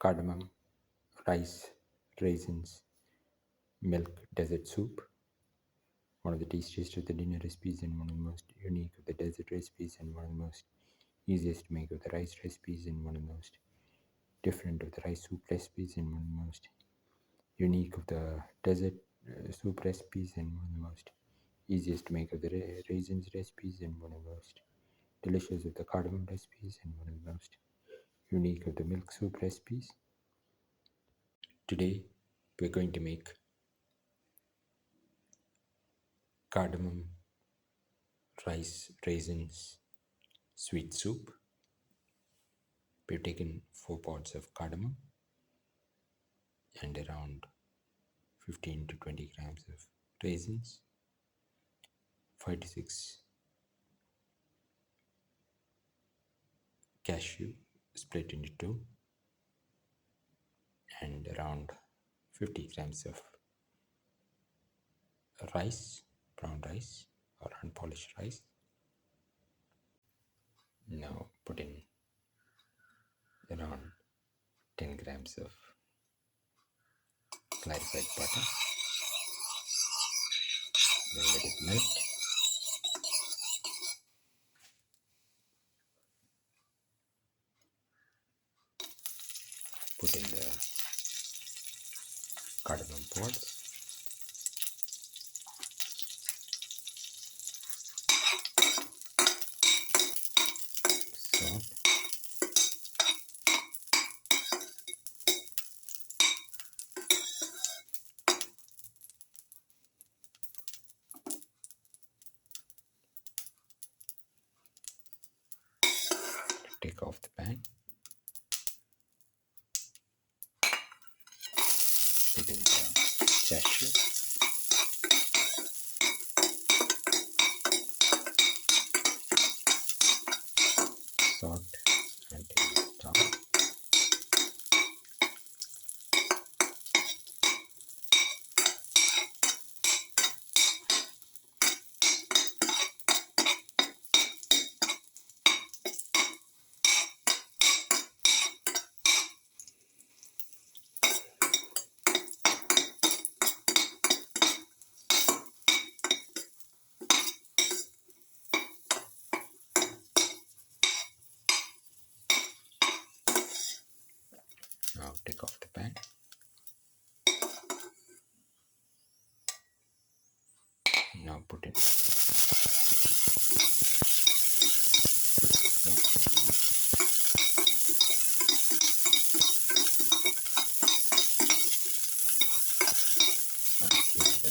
cardamom, rice, raisins, milk desert soup. One of the tastiest of the dinner recipes and one of the most unique of the desert recipes and one of the most easiest to make of the rice recipes and one of the most different of the rice soup recipes and one of the most unique of the desert soup recipes and one of the most easiest to make of the raisins recipes and one of the most delicious of the cardamom recipes and one of the most unique of the milk soup recipes. Today we're going to make cardamom rice raisins sweet soup. We've taken 4 pods of cardamom and around 15 to 20 grams of raisins, 5 to 6 cashew split into 2, and around 50 grams of rice, brown rice or unpolished rice. Now put in around 10 grams of clarified butter. Then let it melt. Put in the cardamom pods. Salt. Take off the pan. Put in the cashew. Salt and down. Now take off the pan. Now put in the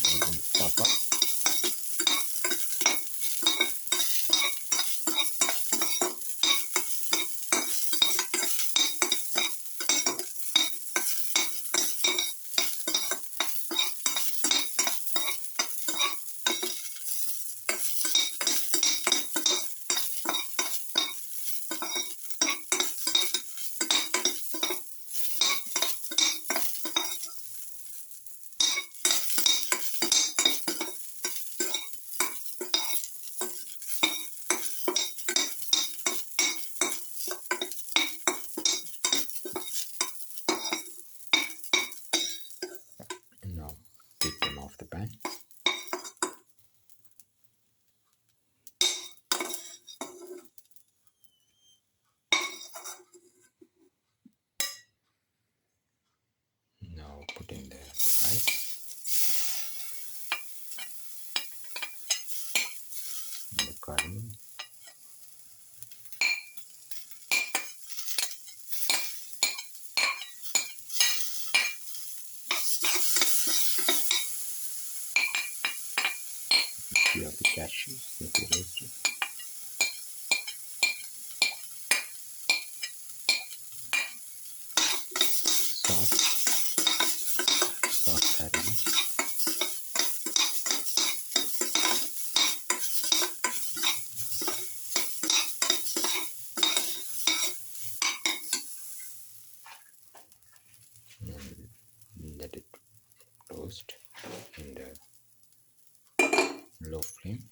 raisins pop up. Now take them off the pan. Now put in the rice. And the cardamom. You have the cashews that we roasted. Salt cardamom. And let it roast in the low flame.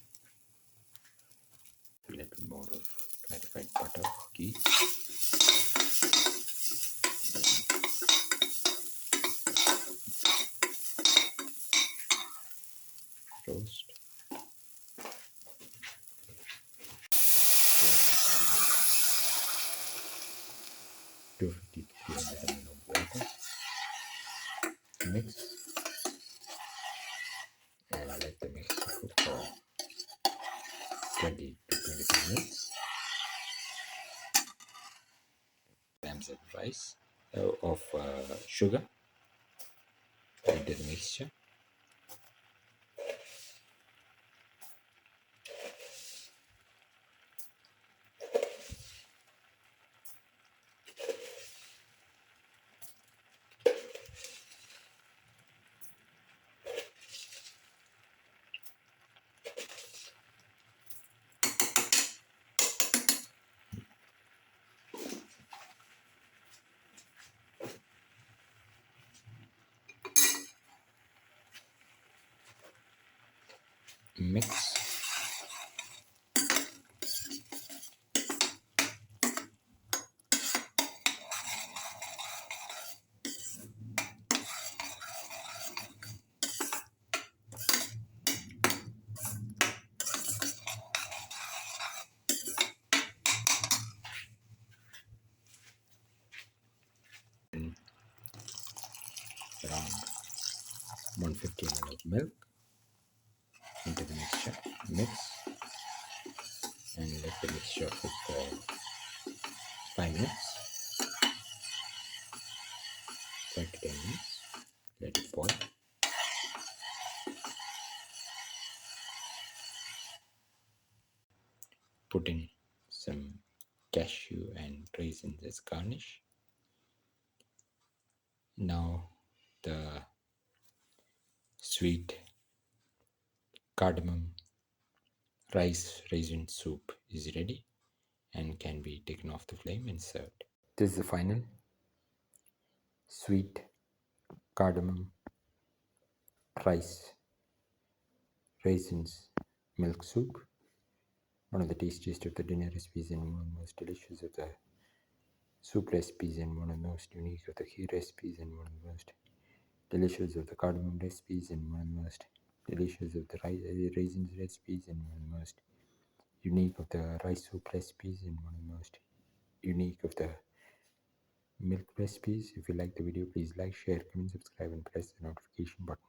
A little more of clarified butter, ghee. roast. 250 to 300 ml of water. Mix and let the mixture cook for 20 to 25 minutes. Grams of rice of sugar into the mixture. Mix. Around 150 ml of milk into the mixture. Mix and let the mixture cook for 5 minutes. 5 to 10 minutes. Let it boil. Put in some cashew and raisins as garnish. Now the sweet cardamom rice raisin soup is ready and can be taken off the flame and served. This is the final sweet cardamom rice raisins milk soup. One of the tastiest of the dinner recipes and one of the most delicious of the soup recipes and one of the most unique of the kheer recipes and one of the most delicious of the cardamom recipes and one of the most delicious of the raisins recipes and one of the most unique of the rice soup recipes and one of the most unique of the milk recipes. If you like the video, please like, share, comment, subscribe and press the notification button.